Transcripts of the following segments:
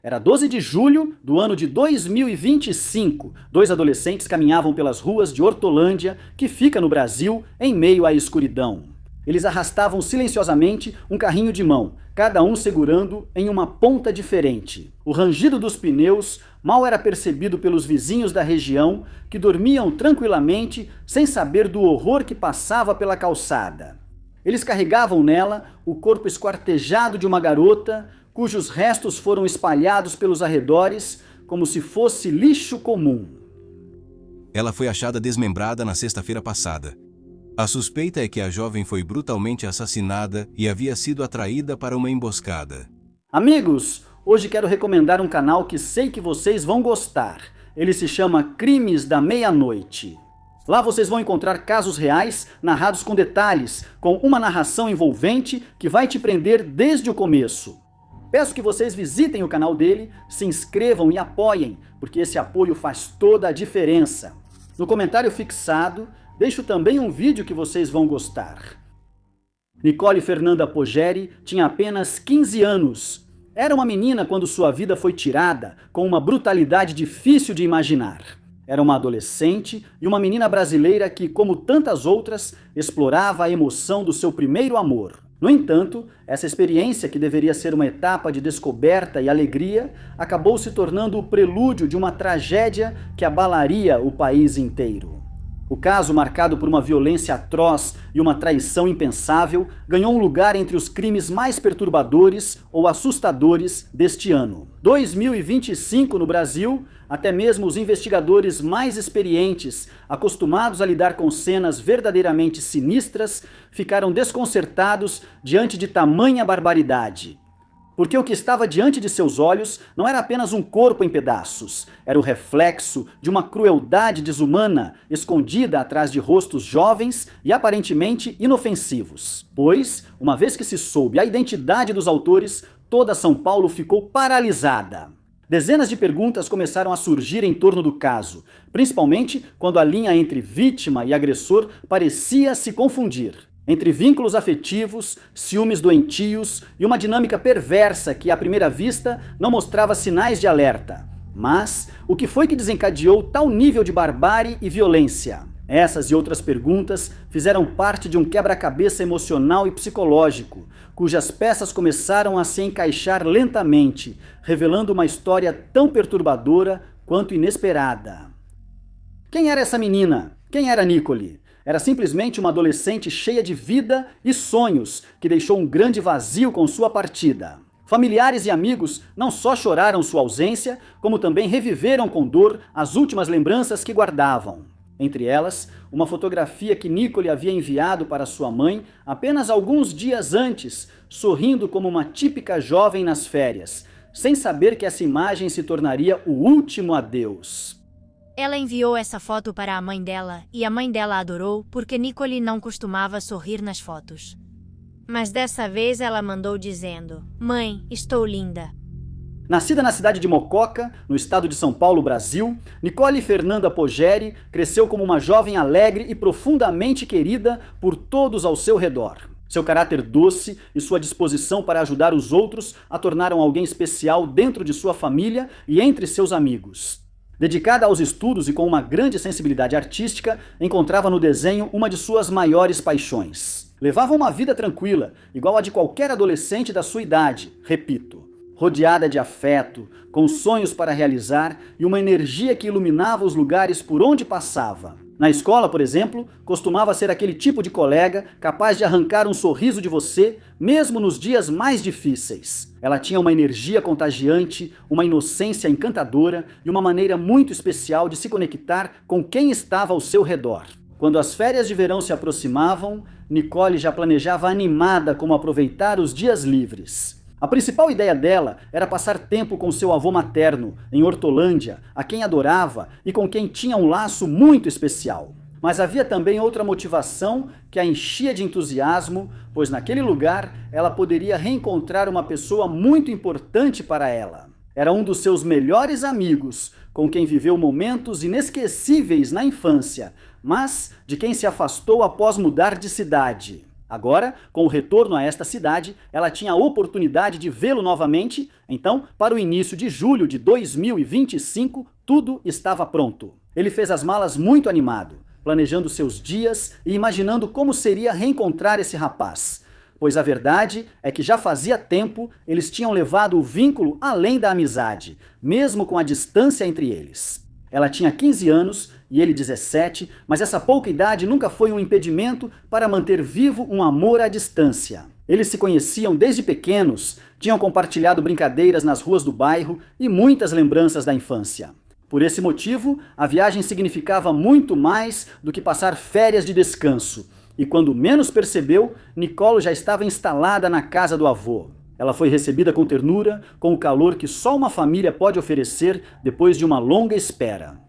Era 12 de julho do ano de 2025. Dois adolescentes caminhavam pelas ruas de Hortolândia, que fica no Brasil, em meio à escuridão. Eles arrastavam silenciosamente um carrinho de mão, cada um segurando em uma ponta diferente. O rangido dos pneus mal era percebido pelos vizinhos da região, que dormiam tranquilamente, sem saber do horror que passava pela calçada. Eles carregavam nela o corpo esquartejado de uma garota, cujos restos foram espalhados pelos arredores como se fosse lixo comum. Ela foi achada desmembrada na sexta-feira passada. A suspeita é que a jovem foi brutalmente assassinada e havia sido atraída para uma emboscada. Amigos, hoje quero recomendar um canal que sei que vocês vão gostar. Ele se chama Crimes da Meia-Noite. Lá vocês vão encontrar casos reais, narrados com detalhes, com uma narração envolvente que vai te prender desde o começo. Peço que vocês visitem o canal dele, se inscrevam e apoiem, porque esse apoio faz toda a diferença. No comentário fixado, deixo também um vídeo que vocês vão gostar. Nicole Fernanda Pogeri tinha apenas 15 anos. Era uma menina quando sua vida foi tirada, com uma brutalidade difícil de imaginar. Era uma adolescente e uma menina brasileira que, como tantas outras, explorava a emoção do seu primeiro amor. No entanto, essa experiência, que deveria ser uma etapa de descoberta e alegria, acabou se tornando o prelúdio de uma tragédia que abalaria o país inteiro. O caso, marcado por uma violência atroz e uma traição impensável, ganhou um lugar entre os crimes mais perturbadores ou assustadores deste ano. 2025 no Brasil, até mesmo os investigadores mais experientes, acostumados a lidar com cenas verdadeiramente sinistras, ficaram desconcertados diante de tamanha barbaridade. Porque o que estava diante de seus olhos não era apenas um corpo em pedaços, era o reflexo de uma crueldade desumana escondida atrás de rostos jovens e aparentemente inofensivos. Pois, uma vez que se soube a identidade dos autores, toda São Paulo ficou paralisada. Dezenas de perguntas começaram a surgir em torno do caso, principalmente quando a linha entre vítima e agressor parecia se confundir. Entre vínculos afetivos, ciúmes doentios e uma dinâmica perversa que, à primeira vista, não mostrava sinais de alerta. Mas o que foi que desencadeou tal nível de barbárie e violência? Essas e outras perguntas fizeram parte de um quebra-cabeça emocional e psicológico, cujas peças começaram a se encaixar lentamente, revelando uma história tão perturbadora quanto inesperada. Quem era essa menina? Quem era Nicole? Era simplesmente uma adolescente cheia de vida e sonhos, que deixou um grande vazio com sua partida. Familiares e amigos não só choraram sua ausência, como também reviveram com dor as últimas lembranças que guardavam. Entre elas, uma fotografia que Nicole havia enviado para sua mãe apenas alguns dias antes, sorrindo como uma típica jovem nas férias, sem saber que essa imagem se tornaria o último adeus. Ela enviou essa foto para a mãe dela, e a mãe dela adorou porque Nicole não costumava sorrir nas fotos. Mas dessa vez ela mandou dizendo: "Mãe, estou linda." Nascida na cidade de Mococa, no estado de São Paulo, Brasil, Nicole Fernanda Pogeri cresceu como uma jovem alegre e profundamente querida por todos ao seu redor. Seu caráter doce e sua disposição para ajudar os outros a tornaram alguém especial dentro de sua família e entre seus amigos. Dedicada aos estudos e com uma grande sensibilidade artística, encontrava no desenho uma de suas maiores paixões. Levava uma vida tranquila, igual a de qualquer adolescente da sua idade, repito. Rodeada de afeto, com sonhos para realizar e uma energia que iluminava os lugares por onde passava. Na escola, por exemplo, costumava ser aquele tipo de colega capaz de arrancar um sorriso de você, mesmo nos dias mais difíceis. Ela tinha uma energia contagiante, uma inocência encantadora e uma maneira muito especial de se conectar com quem estava ao seu redor. Quando as férias de verão se aproximavam, Nicole já planejava animada como aproveitar os dias livres. A principal ideia dela era passar tempo com seu avô materno, em Hortolândia, a quem adorava e com quem tinha um laço muito especial. Mas havia também outra motivação que a enchia de entusiasmo, pois naquele lugar ela poderia reencontrar uma pessoa muito importante para ela. Era um dos seus melhores amigos, com quem viveu momentos inesquecíveis na infância, mas de quem se afastou após mudar de cidade. Agora, com o retorno a esta cidade, ela tinha a oportunidade de vê-lo novamente, então, para o início de julho de 2025, tudo estava pronto. Ele fez as malas muito animado, planejando seus dias e imaginando como seria reencontrar esse rapaz. Pois a verdade é que já fazia tempo eles tinham levado o vínculo além da amizade, mesmo com a distância entre eles. Ela tinha 15 anos e ele 17, mas essa pouca idade nunca foi um impedimento para manter vivo um amor à distância. Eles se conheciam desde pequenos, tinham compartilhado brincadeiras nas ruas do bairro e muitas lembranças da infância. Por esse motivo, a viagem significava muito mais do que passar férias de descanso. E quando menos percebeu, Nicole já estava instalada na casa do avô. Ela foi recebida com ternura, com o calor que só uma família pode oferecer depois de uma longa espera.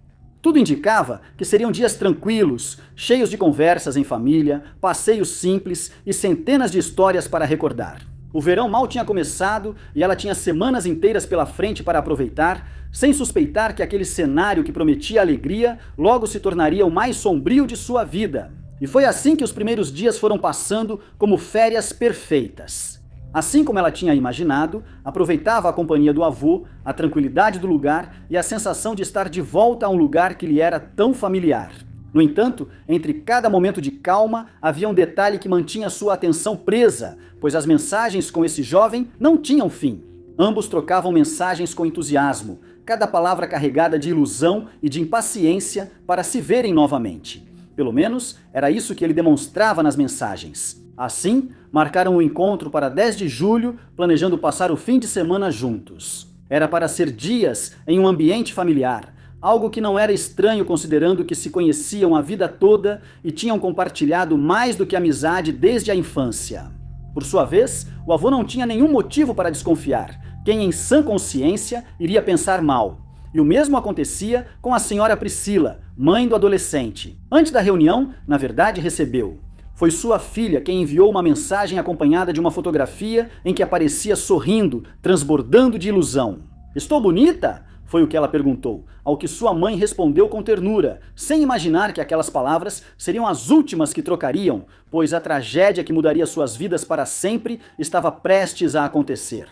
Tudo indicava que seriam dias tranquilos, cheios de conversas em família, passeios simples e centenas de histórias para recordar. O verão mal tinha começado e ela tinha semanas inteiras pela frente para aproveitar, sem suspeitar que aquele cenário que prometia alegria logo se tornaria o mais sombrio de sua vida. E foi assim que os primeiros dias foram passando como férias perfeitas. Assim como ela tinha imaginado, aproveitava a companhia do avô, a tranquilidade do lugar e a sensação de estar de volta a um lugar que lhe era tão familiar. No entanto, entre cada momento de calma, havia um detalhe que mantinha sua atenção presa, pois as mensagens com esse jovem não tinham fim. Ambos trocavam mensagens com entusiasmo, cada palavra carregada de ilusão e de impaciência para se verem novamente. Pelo menos, era isso que ele demonstrava nas mensagens. Assim, marcaram o encontro para 10 de julho, planejando passar o fim de semana juntos. Era para ser dias em um ambiente familiar, algo que não era estranho considerando que se conheciam a vida toda e tinham compartilhado mais do que amizade desde a infância. Por sua vez, o avô não tinha nenhum motivo para desconfiar. Quem em sã consciência iria pensar mal? E o mesmo acontecia com a senhora Priscila, mãe do adolescente. Antes da reunião, na verdade, recebeu. Foi sua filha quem enviou uma mensagem acompanhada de uma fotografia em que aparecia sorrindo, transbordando de ilusão. "Estou bonita?" foi o que ela perguntou, ao que sua mãe respondeu com ternura, sem imaginar que aquelas palavras seriam as últimas que trocariam, pois a tragédia que mudaria suas vidas para sempre estava prestes a acontecer.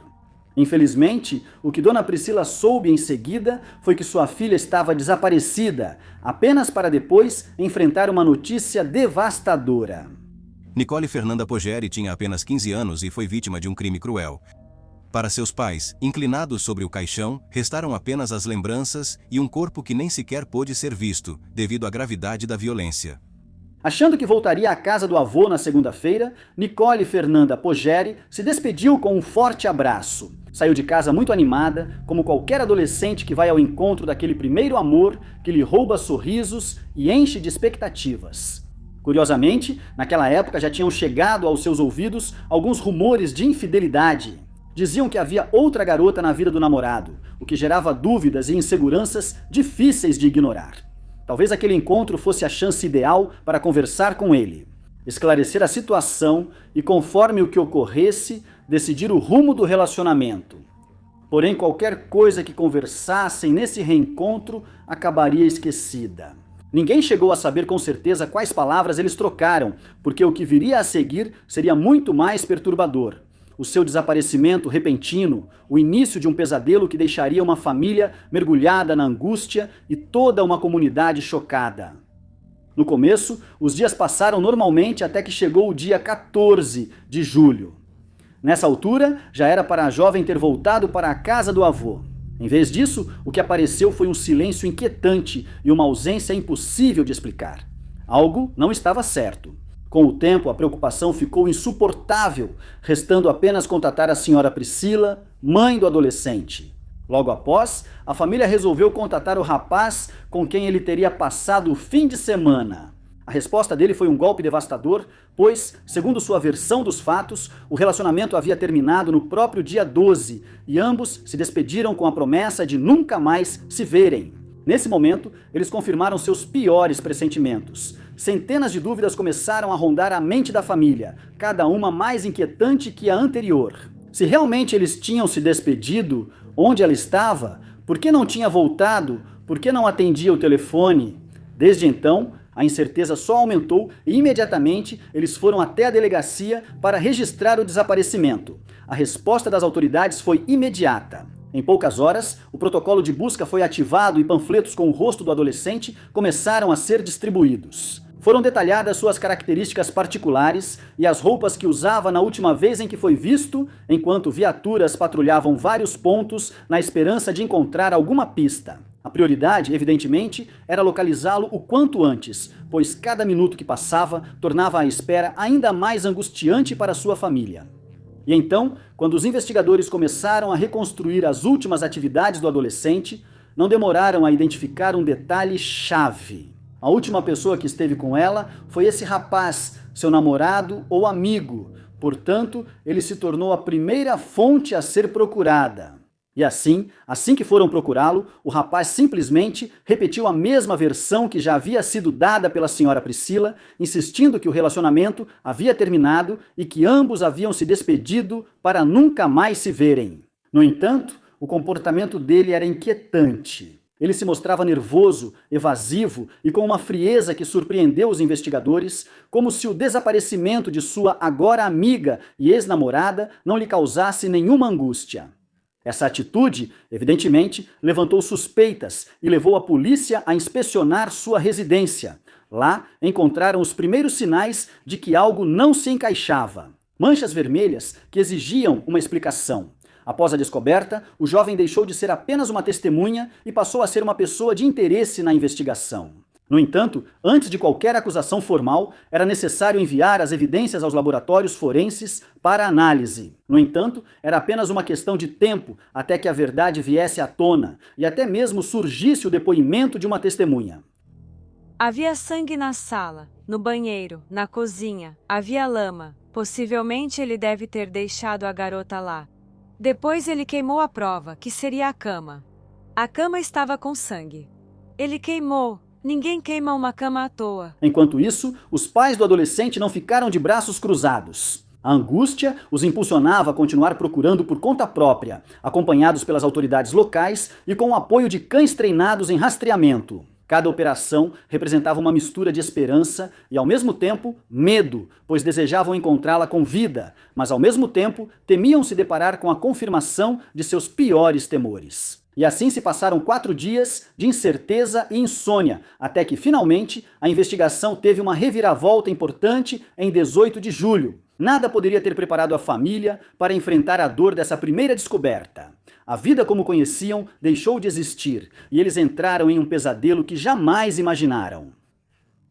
Infelizmente, o que Dona Priscila soube em seguida foi que sua filha estava desaparecida, apenas para depois enfrentar uma notícia devastadora. Nicole Fernanda Poggieri tinha apenas 15 anos e foi vítima de um crime cruel. Para seus pais, inclinados sobre o caixão, restaram apenas as lembranças e um corpo que nem sequer pôde ser visto, devido à gravidade da violência. Achando que voltaria à casa do avô na segunda-feira, Nicole Fernanda Poggieri se despediu com um forte abraço. Saiu de casa muito animada, como qualquer adolescente que vai ao encontro daquele primeiro amor que lhe rouba sorrisos e enche de expectativas. Curiosamente, naquela época já tinham chegado aos seus ouvidos alguns rumores de infidelidade. Diziam que havia outra garota na vida do namorado, o que gerava dúvidas e inseguranças difíceis de ignorar. Talvez aquele encontro fosse a chance ideal para conversar com ele, esclarecer a situação e, conforme o que ocorresse, decidir o rumo do relacionamento. Porém, qualquer coisa que conversassem nesse reencontro acabaria esquecida. Ninguém chegou a saber com certeza quais palavras eles trocaram, porque o que viria a seguir seria muito mais perturbador. O seu desaparecimento repentino, o início de um pesadelo que deixaria uma família mergulhada na angústia e toda uma comunidade chocada. No começo, os dias passaram normalmente até que chegou o dia 14 de julho. Nessa altura, já era para a jovem ter voltado para a casa do avô. Em vez disso, o que apareceu foi um silêncio inquietante e uma ausência impossível de explicar. Algo não estava certo. Com o tempo, a preocupação ficou insuportável, restando apenas contatar a senhora Priscila, mãe do adolescente. Logo após, a família resolveu contatar o rapaz com quem ele teria passado o fim de semana. A resposta dele foi um golpe devastador, pois, segundo sua versão dos fatos, o relacionamento havia terminado no próprio dia 12 e ambos se despediram com a promessa de nunca mais se verem. Nesse momento, eles confirmaram seus piores pressentimentos. Centenas de dúvidas começaram a rondar a mente da família, cada uma mais inquietante que a anterior. Se realmente eles tinham se despedido, onde ela estava? Por que não tinha voltado? Por que não atendia o telefone? Desde então, A incerteza só aumentou e imediatamente eles foram até a delegacia para registrar o desaparecimento. A resposta das autoridades foi imediata. Em poucas horas, o protocolo de busca foi ativado e panfletos com o rosto do adolescente começaram a ser distribuídos. Foram detalhadas suas características particulares e as roupas que usava na última vez em que foi visto, enquanto viaturas patrulhavam vários pontos na esperança de encontrar alguma pista. A prioridade, evidentemente, era localizá-lo o quanto antes, pois cada minuto que passava tornava a espera ainda mais angustiante para sua família. E então, quando os investigadores começaram a reconstruir as últimas atividades do adolescente, não demoraram a identificar um detalhe-chave. A última pessoa que esteve com ela foi esse rapaz, seu namorado ou amigo. Portanto, ele se tornou a primeira fonte a ser procurada. E assim que foram procurá-lo, o rapaz simplesmente repetiu a mesma versão que já havia sido dada pela senhora Priscila, insistindo que o relacionamento havia terminado e que ambos haviam se despedido para nunca mais se verem. No entanto, o comportamento dele era inquietante. Ele se mostrava nervoso, evasivo e com uma frieza que surpreendeu os investigadores, como se o desaparecimento de sua agora amiga e ex-namorada não lhe causasse nenhuma angústia. Essa atitude, evidentemente, levantou suspeitas e levou a polícia a inspecionar sua residência. Lá, encontraram os primeiros sinais de que algo não se encaixava. Manchas vermelhas que exigiam uma explicação. Após a descoberta, o jovem deixou de ser apenas uma testemunha e passou a ser uma pessoa de interesse na investigação. No entanto, antes de qualquer acusação formal, era necessário enviar as evidências aos laboratórios forenses para análise. No entanto, era apenas uma questão de tempo até que a verdade viesse à tona e até mesmo surgisse o depoimento de uma testemunha. Havia sangue na sala, no banheiro, na cozinha, havia lama. Possivelmente ele deve ter deixado a garota lá. Depois ele queimou a prova, que seria a cama. A cama estava com sangue. Ele queimou. Ninguém queima uma cama à toa. Enquanto isso, os pais do adolescente não ficaram de braços cruzados. A angústia os impulsionava a continuar procurando por conta própria, acompanhados pelas autoridades locais e com o apoio de cães treinados em rastreamento. Cada operação representava uma mistura de esperança e, ao mesmo tempo, medo, pois desejavam encontrá-la com vida, mas, ao mesmo tempo, temiam se deparar com a confirmação de seus piores temores. E assim se passaram 4 dias de incerteza e insônia, até que, finalmente, a investigação teve uma reviravolta importante em 18 de julho. Nada poderia ter preparado a família para enfrentar a dor dessa primeira descoberta. A vida como conheciam deixou de existir e eles entraram em um pesadelo que jamais imaginaram.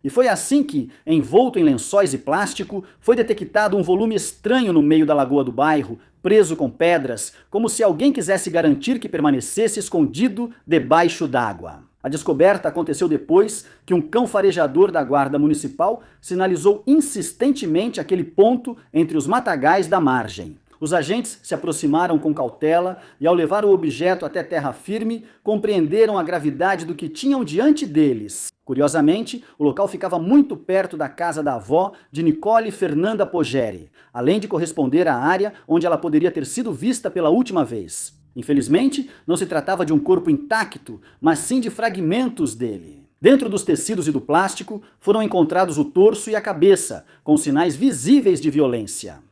E foi assim que, envolto em lençóis e plástico, foi detectado um volume estranho no meio da lagoa do bairro, preso com pedras, como se alguém quisesse garantir que permanecesse escondido debaixo d'água. A descoberta aconteceu depois que um cão farejador da guarda municipal sinalizou insistentemente aquele ponto entre os matagais da margem. Os agentes se aproximaram com cautela e, ao levar o objeto até terra firme, compreenderam a gravidade do que tinham diante deles. Curiosamente, o local ficava muito perto da casa da avó de Nicole Fernanda Pogeri, além de corresponder à área onde ela poderia ter sido vista pela última vez. Infelizmente, não se tratava de um corpo intacto, mas sim de fragmentos dele. Dentro dos tecidos e do plástico, foram encontrados o torso e a cabeça, com sinais visíveis de violência.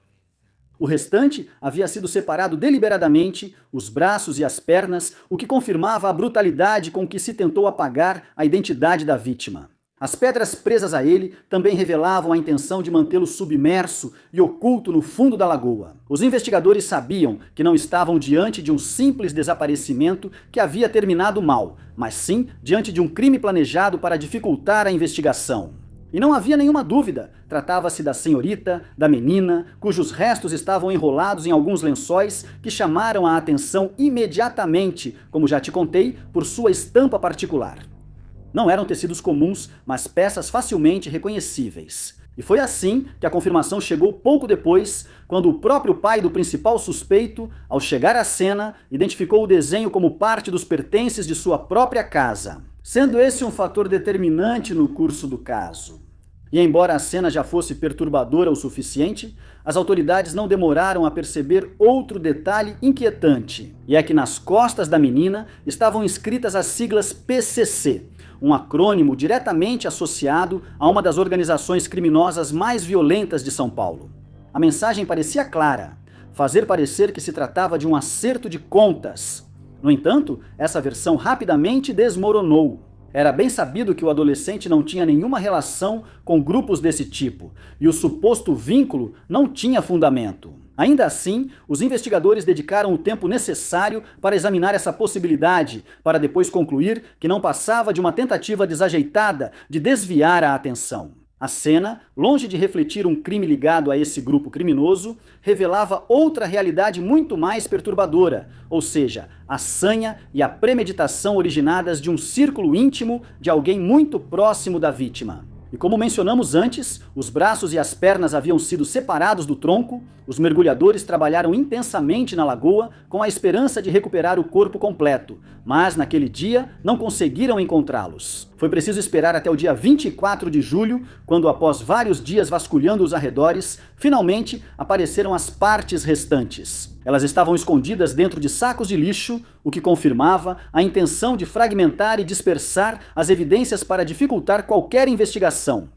O restante havia sido separado deliberadamente, os braços e as pernas, o que confirmava a brutalidade com que se tentou apagar a identidade da vítima. As pedras presas a ele também revelavam a intenção de mantê-lo submerso e oculto no fundo da lagoa. Os investigadores sabiam que não estavam diante de um simples desaparecimento que havia terminado mal, mas sim diante de um crime planejado para dificultar a investigação. E não havia nenhuma dúvida, tratava-se da senhorita, da menina, cujos restos estavam enrolados em alguns lençóis que chamaram a atenção imediatamente, como já te contei, por sua estampa particular. Não eram tecidos comuns, mas peças facilmente reconhecíveis. E foi assim que a confirmação chegou pouco depois, quando o próprio pai do principal suspeito, ao chegar à cena, identificou o desenho como parte dos pertences de sua própria casa, sendo esse um fator determinante no curso do caso. E embora a cena já fosse perturbadora o suficiente, as autoridades não demoraram a perceber outro detalhe inquietante, e é que nas costas da menina estavam escritas as siglas PCC, um acrônimo diretamente associado a uma das organizações criminosas mais violentas de São Paulo. A mensagem parecia clara: fazer parecer que se tratava de um acerto de contas. No entanto, essa versão rapidamente desmoronou. Era bem sabido que o adolescente não tinha nenhuma relação com grupos desse tipo, e o suposto vínculo não tinha fundamento. Ainda assim, os investigadores dedicaram o tempo necessário para examinar essa possibilidade, para depois concluir que não passava de uma tentativa desajeitada de desviar a atenção. A cena, longe de refletir um crime ligado a esse grupo criminoso, revelava outra realidade muito mais perturbadora, ou seja, a sanha e a premeditação originadas de um círculo íntimo de alguém muito próximo da vítima. E como mencionamos antes, os braços e as pernas haviam sido separados do tronco, os mergulhadores trabalharam intensamente na lagoa com a esperança de recuperar o corpo completo, mas naquele dia não conseguiram encontrá-los. Foi preciso esperar até o dia 24 de julho, quando após vários dias vasculhando os arredores, finalmente apareceram as partes restantes. Elas estavam escondidas dentro de sacos de lixo, o que confirmava a intenção de fragmentar e dispersar as evidências para dificultar qualquer investigação.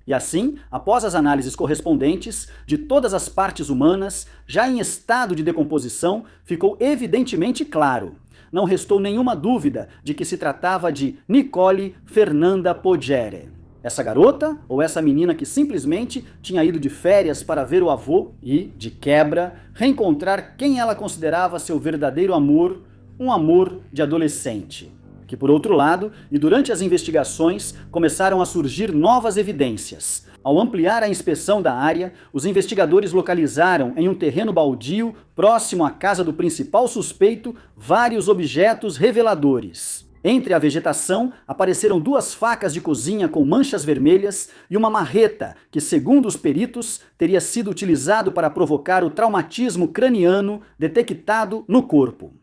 E assim, após as análises correspondentes de todas as partes humanas, já em estado de decomposição, ficou evidentemente claro. Não restou nenhuma dúvida de que se tratava de Nicole Fernanda Poggiere. Essa garota ou essa menina que simplesmente tinha ido de férias para ver o avô e, de quebra, reencontrar quem ela considerava seu verdadeiro amor, um amor de adolescente. Que, por outro lado, e durante as investigações, começaram a surgir novas evidências. Ao ampliar a inspeção da área, os investigadores localizaram em um terreno baldio, próximo à casa do principal suspeito, vários objetos reveladores. Entre a vegetação, apareceram 2 facas de cozinha com manchas vermelhas e uma marreta que, segundo os peritos, teria sido utilizado para provocar o traumatismo craniano detectado no corpo.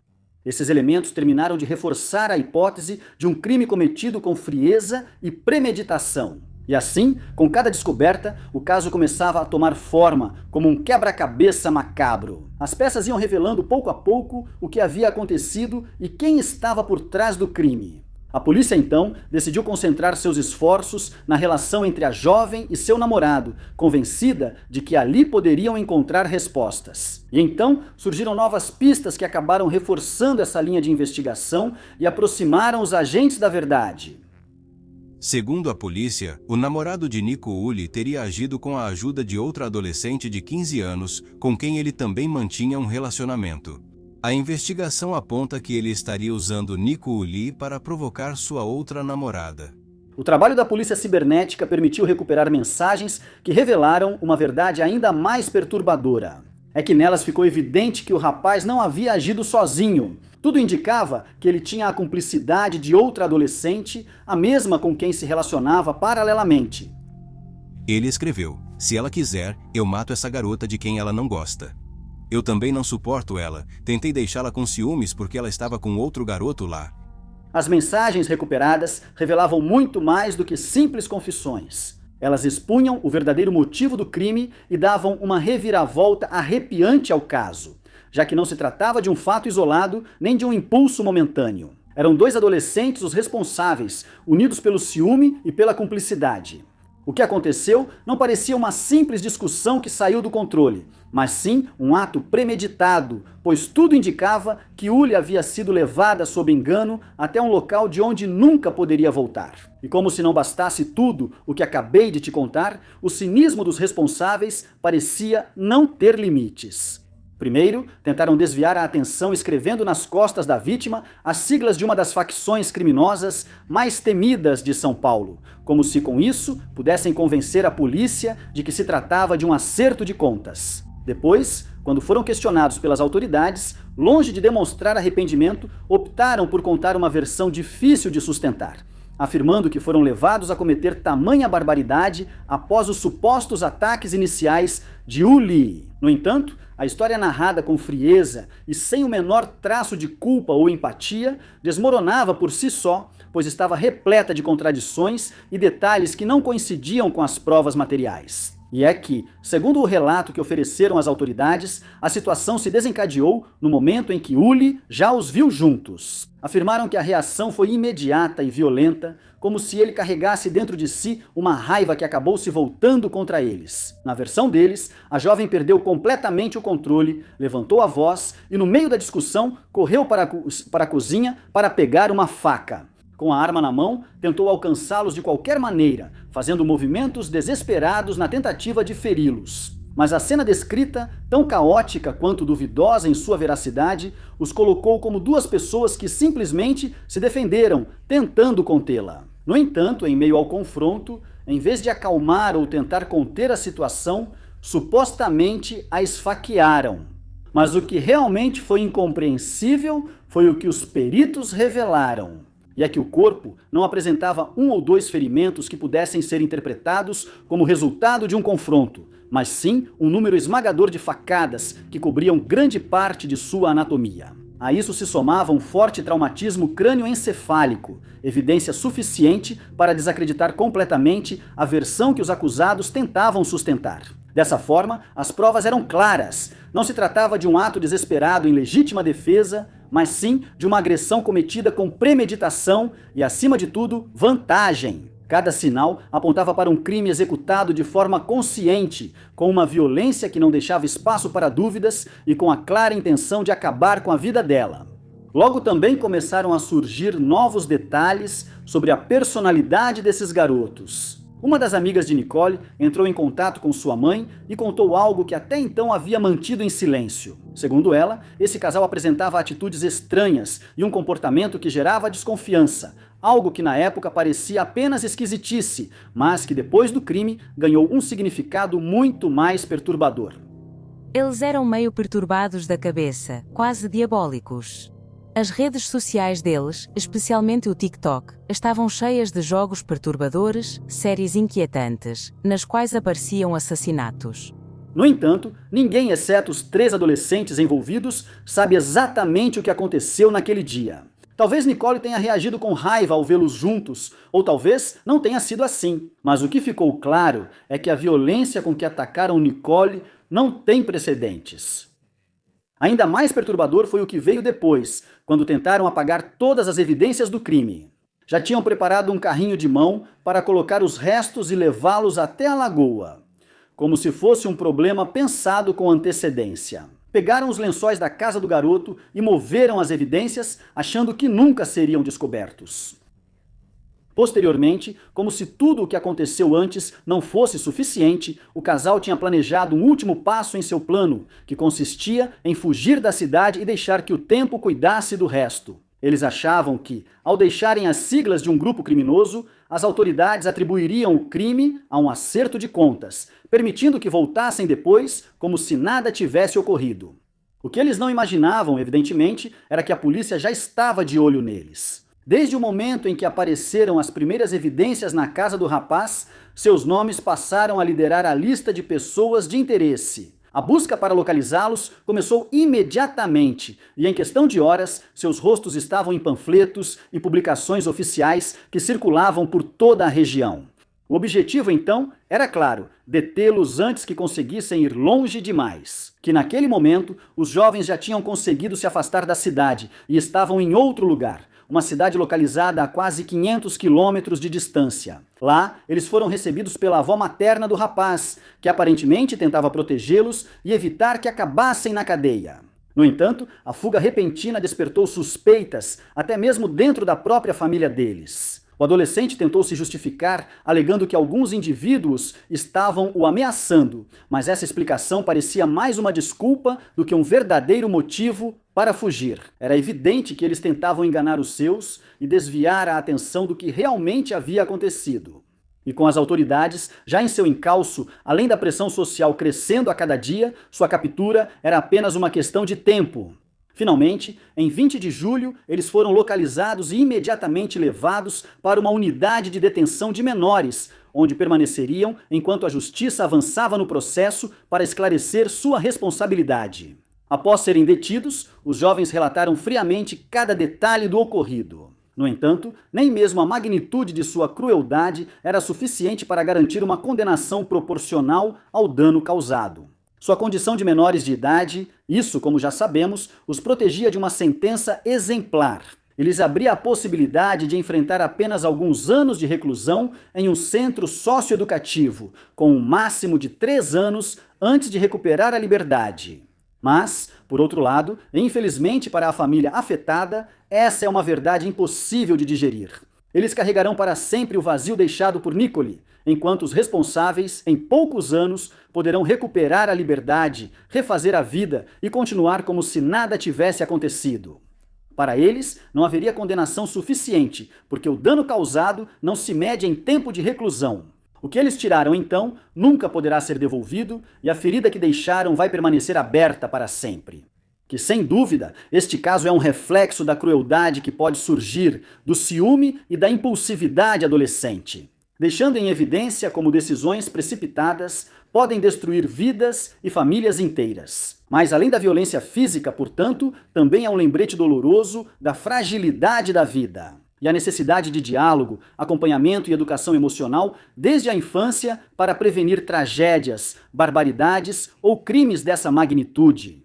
Esses elementos terminaram de reforçar a hipótese de um crime cometido com frieza e premeditação. E assim, com cada descoberta, o caso começava a tomar forma, como um quebra-cabeça macabro. As peças iam revelando pouco a pouco o que havia acontecido e quem estava por trás do crime. A polícia, então, decidiu concentrar seus esforços na relação entre a jovem e seu namorado, convencida de que ali poderiam encontrar respostas. E então surgiram novas pistas que acabaram reforçando essa linha de investigação e aproximaram os agentes da verdade. Segundo a polícia, o namorado de Nico Uli teria agido com a ajuda de outra adolescente de 15 anos, com quem ele também mantinha um relacionamento. A investigação aponta que ele estaria usando Nico Uli para provocar sua outra namorada. O trabalho da polícia cibernética permitiu recuperar mensagens que revelaram uma verdade ainda mais perturbadora. É que nelas ficou evidente que o rapaz não havia agido sozinho. Tudo indicava que ele tinha a cumplicidade de outra adolescente, a mesma com quem se relacionava paralelamente. Ele escreveu: "Se ela quiser, eu mato essa garota de quem ela não gosta. Eu também não suporto ela, tentei deixá-la com ciúmes porque ela estava com outro garoto lá." As mensagens recuperadas revelavam muito mais do que simples confissões. Elas expunham o verdadeiro motivo do crime e davam uma reviravolta arrepiante ao caso, já que não se tratava de um fato isolado nem de um impulso momentâneo. Eram 2 adolescentes os responsáveis, unidos pelo ciúme e pela cumplicidade. O que aconteceu não parecia uma simples discussão que saiu do controle, mas sim um ato premeditado, pois tudo indicava que Uli havia sido levada sob engano até um local de onde nunca poderia voltar. E como se não bastasse tudo o que acabei de te contar, o cinismo dos responsáveis parecia não ter limites. Primeiro, tentaram desviar a atenção escrevendo nas costas da vítima as siglas de uma das facções criminosas mais temidas de São Paulo, como se com isso pudessem convencer a polícia de que se tratava de um acerto de contas. Depois, quando foram questionados pelas autoridades, longe de demonstrar arrependimento, optaram por contar uma versão difícil de sustentar, afirmando que foram levados a cometer tamanha barbaridade após os supostos ataques iniciais de Uli. No entanto, a história narrada com frieza e sem o menor traço de culpa ou empatia desmoronava por si só, pois estava repleta de contradições e detalhes que não coincidiam com as provas materiais. E é que, segundo o relato que ofereceram às autoridades, a situação se desencadeou no momento em que Uli já os viu juntos. Afirmaram que a reação foi imediata e violenta, como se ele carregasse dentro de si uma raiva que acabou se voltando contra eles. Na versão deles, a jovem perdeu completamente o controle, levantou a voz e, no meio da discussão, correu para a cozinha para pegar uma faca. Com a arma na mão, tentou alcançá-los de qualquer maneira, fazendo movimentos desesperados na tentativa de feri-los. Mas a cena descrita, tão caótica quanto duvidosa em sua veracidade, os colocou como duas pessoas que simplesmente se defenderam, tentando contê-la. No entanto, em meio ao confronto, em vez de acalmar ou tentar conter a situação, supostamente a esfaquearam. Mas o que realmente foi incompreensível foi o que os peritos revelaram. E é que o corpo não apresentava 1 ou 2 ferimentos que pudessem ser interpretados como resultado de um confronto, mas sim um número esmagador de facadas que cobriam grande parte de sua anatomia. A isso se somava um forte traumatismo crânioencefálico, evidência suficiente para desacreditar completamente a versão que os acusados tentavam sustentar. Dessa forma, as provas eram claras. Não se tratava de um ato desesperado em legítima defesa, mas sim de uma agressão cometida com premeditação e, acima de tudo, vantagem. Cada sinal apontava para um crime executado de forma consciente, com uma violência que não deixava espaço para dúvidas e com a clara intenção de acabar com a vida dela. Logo também começaram a surgir novos detalhes sobre a personalidade desses garotos. Uma das amigas de Nicole entrou em contato com sua mãe e contou algo que até então havia mantido em silêncio. Segundo ela, esse casal apresentava atitudes estranhas e um comportamento que gerava desconfiança, algo que na época parecia apenas esquisitice, mas que depois do crime ganhou um significado muito mais perturbador. Eles eram meio perturbados da cabeça, quase diabólicos. As redes sociais deles, especialmente o TikTok, estavam cheias de jogos perturbadores, séries inquietantes, nas quais apareciam assassinatos. No entanto, ninguém, exceto os 3 adolescentes envolvidos, sabe exatamente o que aconteceu naquele dia. Talvez Nicole tenha reagido com raiva ao vê-los juntos, ou talvez não tenha sido assim. Mas o que ficou claro é que a violência com que atacaram Nicole não tem precedentes. Ainda mais perturbador foi o que veio depois, quando tentaram apagar todas as evidências do crime. Já tinham preparado um carrinho de mão para colocar os restos e levá-los até a lagoa, como se fosse um problema pensado com antecedência. Pegaram os lençóis da casa do garoto e moveram as evidências, achando que nunca seriam descobertos. Posteriormente, como se tudo o que aconteceu antes não fosse suficiente, o casal tinha planejado um último passo em seu plano, que consistia em fugir da cidade e deixar que o tempo cuidasse do resto. Eles achavam que, ao deixarem as siglas de um grupo criminoso, as autoridades atribuiriam o crime a um acerto de contas, permitindo que voltassem depois como se nada tivesse ocorrido. O que eles não imaginavam, evidentemente, era que a polícia já estava de olho neles. Desde o momento em que apareceram as primeiras evidências na casa do rapaz, seus nomes passaram a liderar a lista de pessoas de interesse. A busca para localizá-los começou imediatamente e, em questão de horas, seus rostos estavam em panfletos e publicações oficiais que circulavam por toda a região. O objetivo, então, era claro, detê-los antes que conseguissem ir longe demais. Que naquele momento, os jovens já tinham conseguido se afastar da cidade e estavam em outro lugar. Uma cidade localizada a quase 500 quilômetros de distância. Lá, eles foram recebidos pela avó materna do rapaz, que aparentemente tentava protegê-los e evitar que acabassem na cadeia. No entanto, a fuga repentina despertou suspeitas, até mesmo dentro da própria família deles. O adolescente tentou se justificar, alegando que alguns indivíduos estavam o ameaçando, mas essa explicação parecia mais uma desculpa do que um verdadeiro motivo para fugir. Era evidente que eles tentavam enganar os seus e desviar a atenção do que realmente havia acontecido. E com as autoridades já em seu encalço, além da pressão social crescendo a cada dia, sua captura era apenas uma questão de tempo. Finalmente, em 20 de julho, eles foram localizados e imediatamente levados para uma unidade de detenção de menores, onde permaneceriam enquanto a justiça avançava no processo para esclarecer sua responsabilidade. Após serem detidos, os jovens relataram friamente cada detalhe do ocorrido. No entanto, nem mesmo a magnitude de sua crueldade era suficiente para garantir uma condenação proporcional ao dano causado. Sua condição de menores de idade, isso, como já sabemos, os protegia de uma sentença exemplar. Eles abriam a possibilidade de enfrentar apenas alguns anos de reclusão em um centro socioeducativo, com um máximo de 3 anos antes de recuperar a liberdade. Mas, por outro lado, infelizmente para a família afetada, essa é uma verdade impossível de digerir. Eles carregarão para sempre o vazio deixado por Nicole, enquanto os responsáveis, em poucos anos, poderão recuperar a liberdade, refazer a vida e continuar como se nada tivesse acontecido. Para eles, não haveria condenação suficiente, porque o dano causado não se mede em tempo de reclusão. O que eles tiraram, então, nunca poderá ser devolvido e a ferida que deixaram vai permanecer aberta para sempre. Que, sem dúvida, este caso é um reflexo da crueldade que pode surgir do ciúme e da impulsividade adolescente, deixando em evidência como decisões precipitadas podem destruir vidas e famílias inteiras. Mas, além da violência física, portanto, também é um lembrete doloroso da fragilidade da vida e a necessidade de diálogo, acompanhamento e educação emocional desde a infância para prevenir tragédias, barbaridades ou crimes dessa magnitude.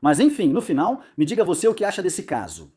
Mas enfim, no final, me diga você o que acha desse caso.